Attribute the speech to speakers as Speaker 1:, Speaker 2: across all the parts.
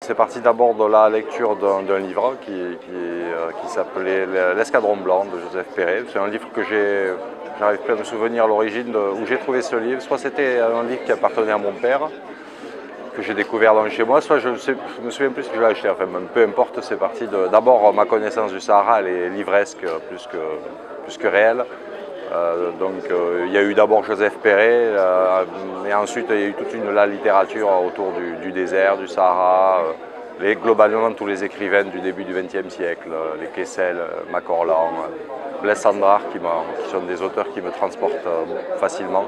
Speaker 1: C'est parti d'abord de la lecture d'un livre qui s'appelait L'Escadron Blanc de Joseph Perret. C'est un livre que j'arrive plus à me souvenir à l'origine où j'ai trouvé ce livre. Soit c'était un livre qui appartenait à mon père, que j'ai découvert dans chez moi, soit je me souviens plus que je l'ai acheté. Enfin, peu importe, c'est parti d'abord ma connaissance du Sahara, elle est livresque plus que réelle. Il y a eu d'abord Joseph Perret, et ensuite il y a eu toute la littérature autour du désert, du Sahara, globalement tous les écrivains du début du XXe siècle, les Kessel, Macorlan, Blaise Cendrars, qui sont des auteurs qui me transportent facilement.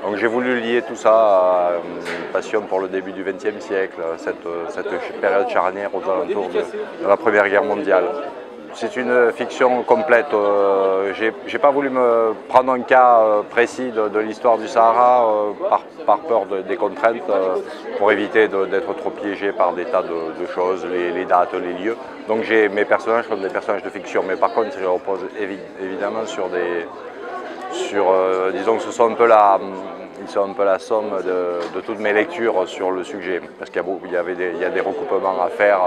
Speaker 1: Donc j'ai voulu lier tout ça à une passion pour le début du XXe siècle, cette période charnière aux alentours de la Première Guerre mondiale. C'est une fiction complète. J'ai pas voulu me prendre un cas précis de l'histoire du Sahara par peur des contraintes, pour éviter d'être trop piégé par des tas de choses, les dates, les lieux. Donc mes personnages sont des personnages de fiction, mais par contre ils reposent évidemment disons que ils sont un peu la somme de toutes mes lectures sur le sujet, parce qu'il y a des recoupements à faire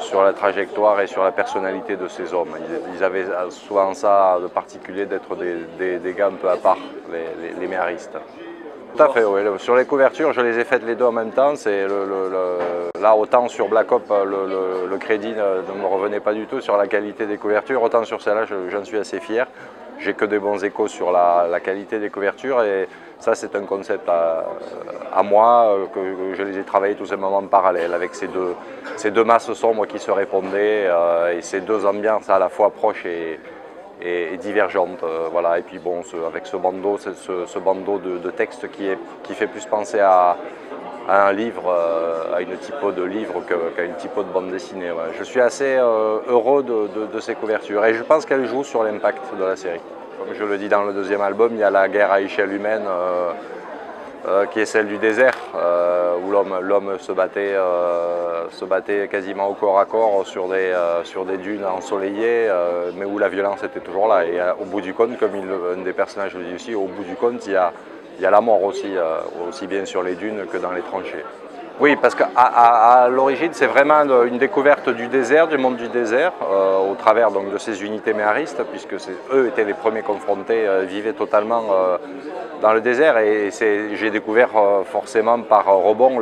Speaker 1: sur la trajectoire et sur la personnalité de ces hommes. Ils avaient souvent ça de particulier d'être des gars un peu à part, les méharistes. Tout à fait, oui. Sur les couvertures, je les ai faites les deux en même temps. Là, autant sur Black Ops, le crédit ne me revenait pas du tout sur la qualité des couvertures, autant sur celle-là, j'en suis assez fier. J'ai que des bons échos sur la qualité des couvertures, et ça c'est un concept à moi, que je les ai travaillés tout simplement en parallèle avec ces deux masses sombres qui se répondaient, et ces deux ambiances à la fois proches et divergentes. Voilà. Et puis bon, avec ce bandeau de texte qui fait plus penser à un livre, à une typo de livre qu'à une typo de bande dessinée. Ouais. Je suis assez heureux de ces couvertures, et je pense qu'elles jouent sur l'impact de la série. Comme je le dis dans le deuxième album, il y a la guerre à échelle humaine qui est celle du désert, où l'homme se battait quasiment au corps à corps sur des dunes ensoleillées, mais où la violence était toujours là. Et au bout du compte, comme un des personnages le dit aussi, au bout du compte, il y a la mort aussi, aussi bien sur les dunes que dans les tranchées. Oui, parce qu'à l'origine, c'est vraiment une découverte du désert, du monde du désert, au travers donc, de ces unités méharistes, puisque eux étaient les premiers confrontés, vivaient totalement dans le désert. Et j'ai découvert forcément par rebond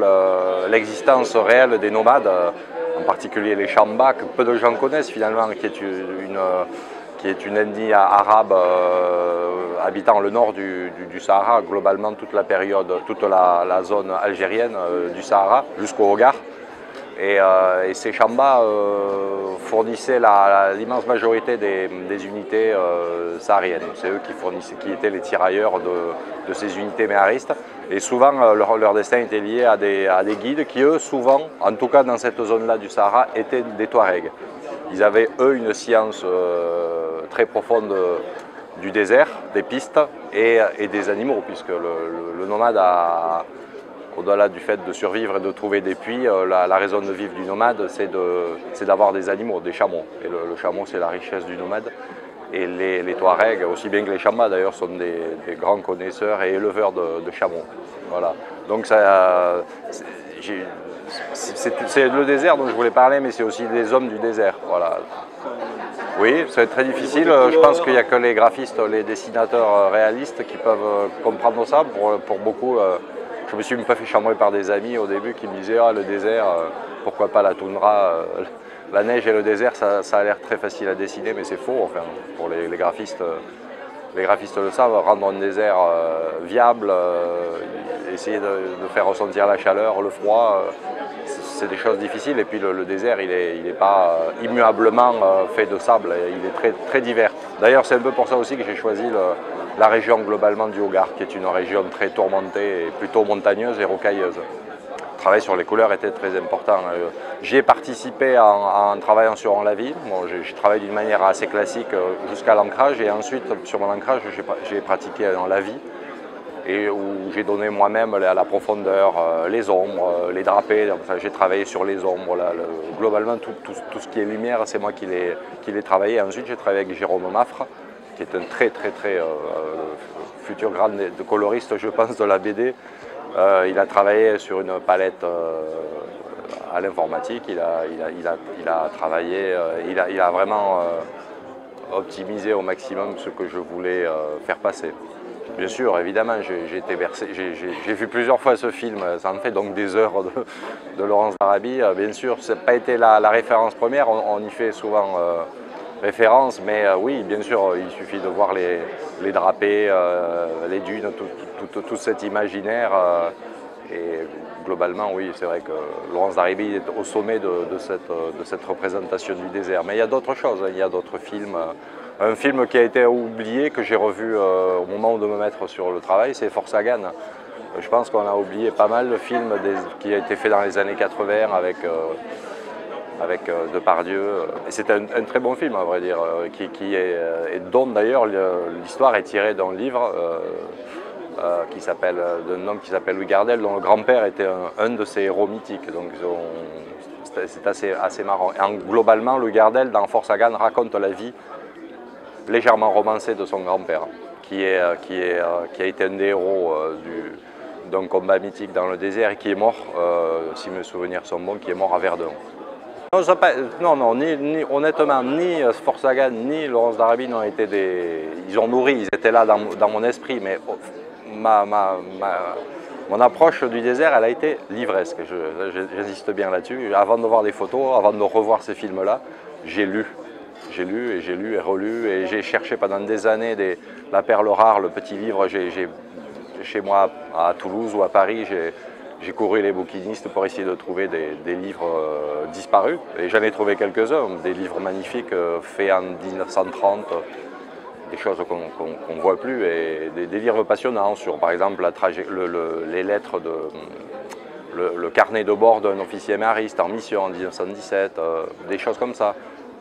Speaker 1: l'existence réelle des nomades, en particulier les Chambas, que peu de gens connaissent finalement, qui est une ethnie arabe habitant le nord du Sahara, globalement toute la zone algérienne du Sahara jusqu'au Hogar. Et ces Chambas fournissaient l'immense majorité des unités sahariennes. C'est eux qui étaient les tirailleurs de ces unités méharistes. Et souvent, leur destin était lié à des guides qui, eux, souvent, en tout cas dans cette zone-là du Sahara, étaient des Touaregs. Ils avaient, eux, une science très profonde du désert, des pistes et des animaux, puisque le nomade au-delà du fait de survivre et de trouver des puits, la raison de vivre du nomade, c'est d'avoir des animaux, des chameaux. Et le chameau, c'est la richesse du nomade. Et les Touaregs, aussi bien que les Chambas d'ailleurs, sont des grands connaisseurs et éleveurs de chameaux. Voilà. Donc c'est le désert dont je voulais parler, mais c'est aussi des hommes du désert. Voilà. Oui, c'est très difficile. Je pense qu'il n'y a que les graphistes, les dessinateurs réalistes qui peuvent comprendre ça. Pour beaucoup, je me suis même pas fait chambrer par des amis au début qui me disaient « Ah, le désert, pourquoi pas la toundra ?» La neige et le désert, ça a l'air très facile à dessiner, mais c'est faux. Enfin, pour les graphistes, les graphistes le savent, rendre un désert viable, essayer de faire ressentir la chaleur, le froid, c'est des choses difficiles. Et puis le désert, il est pas immuablement fait de sable, il est très, très divers. D'ailleurs, c'est un peu pour ça aussi que j'ai choisi la région globalement du Hogar, qui est une région très tourmentée et plutôt montagneuse et rocailleuse. Le travail sur les couleurs était très important. J'y ai participé en travaillant sur Enlavi. Bon, j'ai travaillé d'une manière assez classique jusqu'à l'ancrage, et ensuite sur mon ancrage j'ai pratiqué Enlavi, et où j'ai donné moi-même la profondeur, les ombres, les drapés. Enfin, j'ai travaillé sur les ombres. Globalement, tout ce qui est lumière, c'est moi qui l'ai travaillé. Ensuite, j'ai travaillé avec Jérôme Maffre, qui est un très futur grand coloriste, je pense, de la BD. Il a travaillé sur une palette à l'informatique, il a travaillé, il a vraiment optimisé au maximum ce que je voulais faire passer. Bien sûr, évidemment, j'ai été bercé, j'ai vu plusieurs fois ce film, ça en fait donc des heures de Laurence d'Arabie. Bien sûr, ça n'a pas été la référence première, on y fait souvent référence, mais oui, bien sûr, il suffit de voir les drapés, les dunes, tout cet imaginaire. Et globalement, oui, c'est vrai que Laurence d'Arabie est au sommet de cette représentation du désert. Mais il y a d'autres choses, il y a d'autres films. Un film qui a été oublié, que j'ai revu au moment de me mettre sur le travail, c'est Force Sagan. Je pense qu'on a oublié pas mal de films qui a été fait dans les années 80 avec Depardieu. Et c'est un très bon film, à vrai dire, et dont d'ailleurs l'histoire est tirée d'un livre d'un homme qui s'appelle Louis Gardel, dont le grand-père était un de ses héros mythiques. Donc c'est assez marrant. Et globalement, Louis Gardel, dans Force Sagan, raconte la vie légèrement romancée de son grand-père, qui a été un des héros d'un combat mythique dans le désert et qui est mort, si mes souvenirs sont bons, qui est mort à Verdun. Non, honnêtement, ni Force Sagan ni Laurence d'Arabie n'ont été ils ont nourri, ils étaient là dans mon esprit, mais mon approche du désert, elle a été livresque, j'insiste bien là-dessus. Avant de voir des photos, avant de revoir ces films-là, j'ai lu et relu, et j'ai cherché pendant des années La Perle Rare, le petit livre. Chez moi à Toulouse ou à Paris, j'ai couru les bouquinistes pour essayer de trouver des livres disparus, et j'en ai trouvé quelques-uns, des livres magnifiques faits en 1930, des choses qu'on ne voit plus, et des livres passionnants sur, par exemple, les lettres le carnet de bord d'un officier mariste en mission en 1917, des choses comme ça.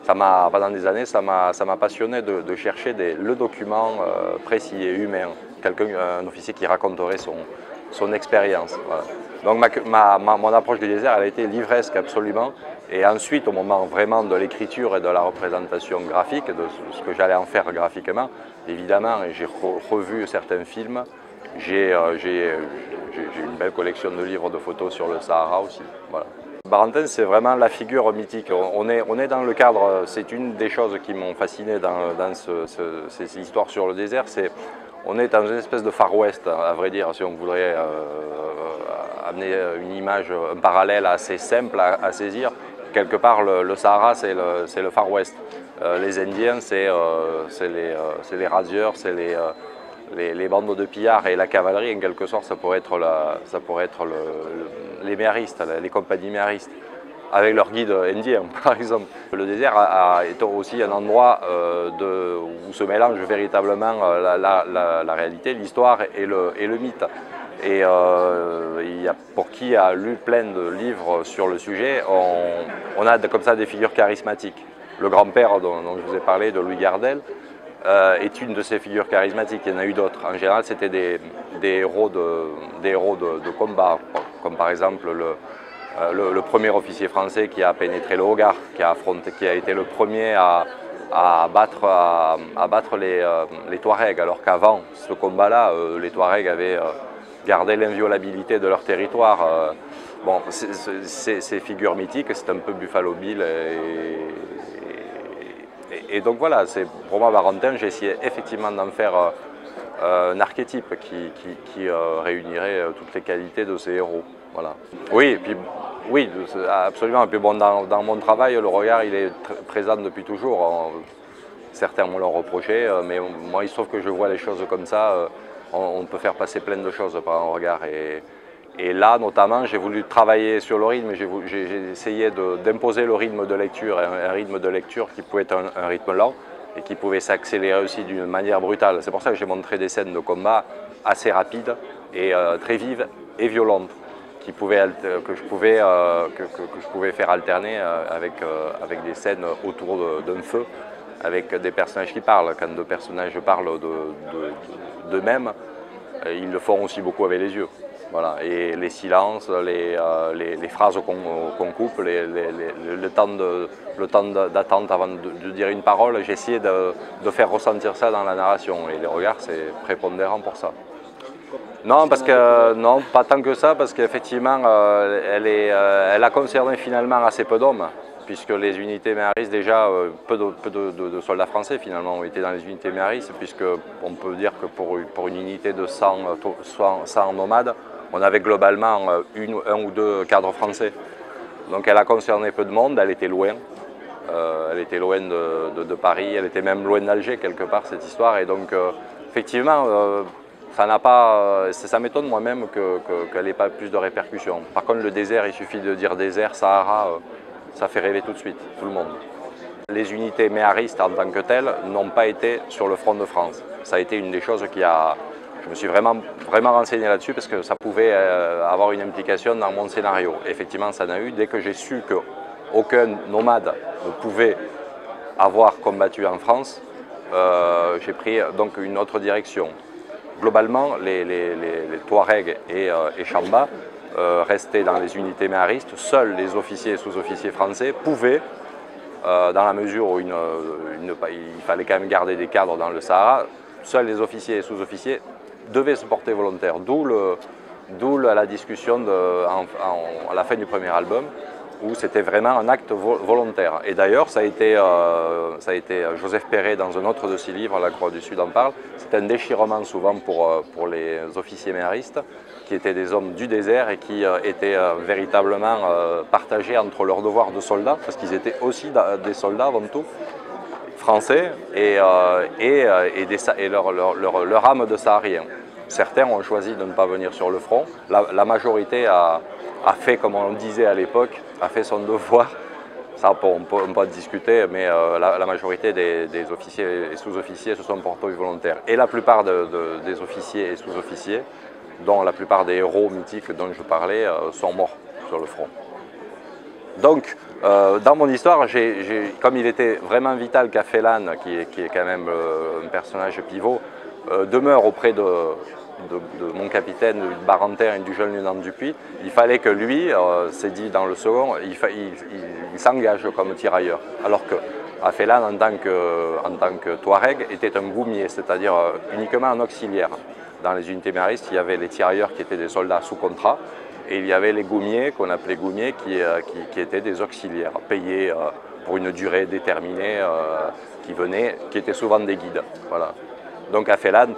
Speaker 1: Pendant des années, ça m'a passionné de chercher le document précis et humain, un officier qui raconterait son expérience. Voilà. Donc mon approche du désert, elle a été livresque absolument. Et ensuite, au moment vraiment de l'écriture et de la représentation graphique, de ce que j'allais en faire graphiquement, évidemment, j'ai revu certains films. J'ai une belle collection de livres de photos sur le Sahara aussi. Voilà. Barentin, c'est vraiment la figure mythique. On est dans le cadre, c'est une des choses qui m'ont fasciné dans ces histoires sur le désert, on est dans une espèce de Far West, à vrai dire, si on voudrait amener une image, un parallèle assez simple à saisir. Quelque part, le Sahara, c'est le Far West. Les Indiens, c'est les razzieurs, c'est les bandes de pillards, et la cavalerie, en quelque sorte, ça pourrait être les méharistes, les compagnies méharistes, avec leurs guides indiens, par exemple. Le désert est aussi un endroit où se mélange véritablement la réalité, l'histoire et le mythe. Et pour qui a lu plein de livres sur le sujet, on a comme ça des figures charismatiques. Le grand-père dont je vous ai parlé, de Louis Gardel, est une de ces figures charismatiques. Il y en a eu d'autres. En général, c'était des héros de combat, comme par exemple le premier officier français qui a pénétré le Hogar, qui a été le premier à battre les Touaregs, alors qu'avant ce combat-là, les Touaregs avaient gardé l'inviolabilité de leur territoire. Bon, ces figures mythiques, c'est un peu Buffalo Bill, et donc voilà, pour moi, Barentin, j'ai essayé effectivement d'en faire un archétype qui réunirait toutes les qualités de ces héros. Voilà. Oui, absolument. Et puis bon, dans mon travail, le regard, il est présent depuis toujours. Certains me l'ont reproché, mais moi, il se trouve que je vois les choses comme ça. On peut faire passer plein de choses par un regard. Et là, notamment, j'ai voulu travailler sur le rythme. J'ai essayé d'imposer le rythme de lecture, un rythme de lecture qui pouvait être un rythme lent et qui pouvait s'accélérer aussi d'une manière brutale. C'est pour ça que j'ai montré des scènes de combat assez rapides et très vives et violentes, que je pouvais faire alterner avec des scènes autour d'un feu, avec des personnages qui parlent. Quand deux personnages parlent d'eux-mêmes, ils le font aussi beaucoup avec les yeux. Voilà. Et les silences, les phrases qu'on coupe, le temps d'attente avant de dire une parole, j'ai essayé de faire ressentir ça dans la narration. Et les regards, c'est prépondérant pour ça. Non, parce que non, pas tant que ça, parce qu'effectivement, elle a concerné finalement assez peu d'hommes, puisque les unités méharistes, déjà, peu de soldats français finalement ont été dans les unités méharistes, puisque on peut dire que pour une unité de 100 nomades, on avait globalement un ou deux cadres français. Donc elle a concerné peu de monde, elle était loin. Elle était loin de Paris, elle était même loin d'Alger quelque part cette histoire, et donc effectivement ça m'étonne moi-même qu'elle n'ait pas plus de répercussions. Par contre le désert, il suffit de dire désert, Sahara, ça fait rêver tout de suite, tout le monde. Les unités méharistes en tant que telles n'ont pas été sur le front de France. Ça a été une des choses je me suis vraiment renseigné là-dessus parce que ça pouvait avoir une implication dans mon scénario. Effectivement ça en a eu, dès que j'ai su qu'aucun nomade ne pouvait avoir combattu en France, j'ai pris donc une autre direction. Globalement, les Touaregs et Chamba restaient dans les unités méharistes. Seuls les officiers et sous-officiers français pouvaient, dans la mesure où il fallait quand même garder des cadres dans le Sahara, seuls les officiers et sous-officiers devaient se porter volontaires. D'où la discussion à la fin du premier album, où c'était vraiment un acte volontaire. Et d'ailleurs, ça a été Joseph Perret dans un autre de ses livres, La Croix du Sud en parle, c'était un déchirement souvent pour les officiers méharistes, qui étaient des hommes du désert et qui étaient véritablement partagés entre leurs devoirs de soldats, parce qu'ils étaient aussi des soldats avant tout, français, et leur âme de sahariens. Certains ont choisi de ne pas venir sur le front, la majorité a fait, comme on disait à l'époque, a fait son devoir. Ça, on peut discuter, mais la majorité des officiers et sous-officiers se sont portés volontaires. Et la plupart des officiers et sous-officiers, dont la plupart des héros mythiques dont je parlais, sont morts sur le front. Donc, dans mon histoire, comme il était vraiment vital qu'Afelan, qui est quand même un personnage pivot, demeure auprès de mon capitaine, du Barentin et du jeune lieutenant Dupuis, il fallait que lui, c'est dit dans le second, il s'engage comme tirailleur. Alors que Afelan, en tant que Touareg, était un goumier, c'est-à-dire uniquement un auxiliaire. Dans les unités méharistes, il y avait les tirailleurs qui étaient des soldats sous contrat, et il y avait les goumiers, qu'on appelait goumiers, qui étaient des auxiliaires, payés pour une durée déterminée, qui étaient souvent des guides. Voilà. Donc Afelan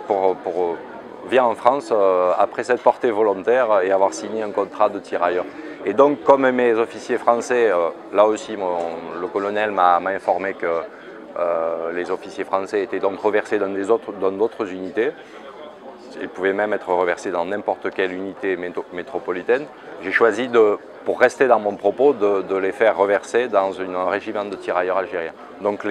Speaker 1: vient en France après s'être porté volontaire et avoir signé un contrat de tirailleur. Et donc, comme mes officiers français, là aussi, le colonel m'a informé que les officiers français étaient donc reversés dans d'autres unités. Ils pouvaient même être reversés dans n'importe quelle unité métropolitaine. J'ai choisi, pour rester dans mon propos, de les faire reverser dans un régiment de tirailleurs algériens. Donc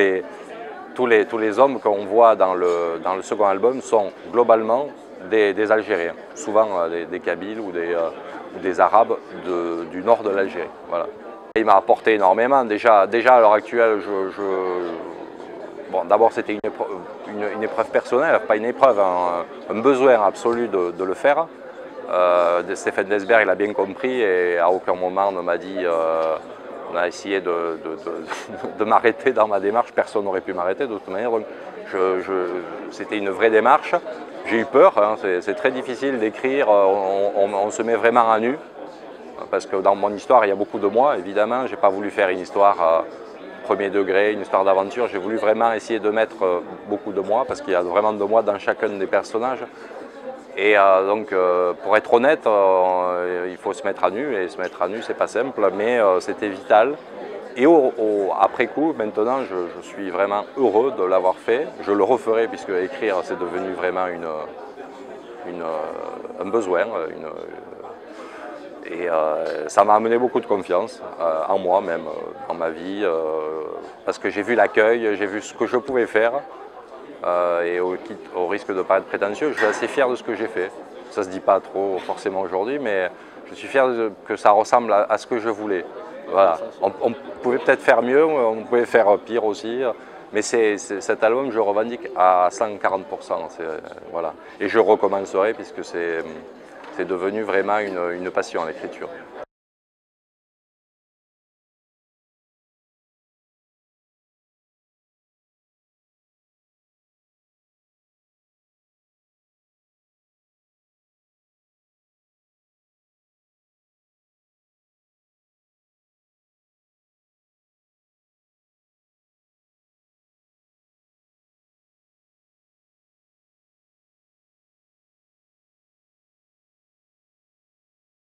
Speaker 1: tous les hommes qu'on voit dans le second album sont globalement des Algériens, souvent des Kabyles ou des Arabes du nord de l'Algérie. Voilà. Il m'a apporté énormément. Déjà à l'heure actuelle, bon, d'abord c'était une épreuve personnelle, pas une épreuve, un besoin absolu de le faire. Stéphane Desberg l'a bien compris et à aucun moment ne m'a dit on a essayé de m'arrêter dans ma démarche, personne n'aurait pu m'arrêter de toute manière. Donc c'était une vraie démarche. J'ai eu peur, hein, c'est très difficile d'écrire, on se met vraiment à nu, parce que dans mon histoire il y a beaucoup de moi, évidemment. Je n'ai pas voulu faire une histoire premier degré, une histoire d'aventure, j'ai voulu vraiment essayer de mettre beaucoup de moi, parce qu'il y a vraiment de moi dans chacun des personnages. Et donc, pour être honnête, il faut se mettre à nu, et se mettre à nu, c'est pas simple, mais c'était vital. Et après coup, maintenant, je suis vraiment heureux de l'avoir fait. Je le referai, puisque écrire, c'est devenu vraiment un besoin. Et ça m'a amené beaucoup de confiance en moi, même dans ma vie, parce que j'ai vu l'accueil, j'ai vu ce que je pouvais faire. Et au risque de paraître prétentieux, je suis assez fier de ce que j'ai fait. Ça ne se dit pas trop forcément aujourd'hui, mais je suis fier que ça ressemble à ce que je voulais. Voilà. On pouvait peut-être faire mieux, on pouvait faire pire aussi, mais cet album, je le revendique à 140%. Voilà. Et je recommencerai, puisque c'est devenu vraiment une passion, l'écriture.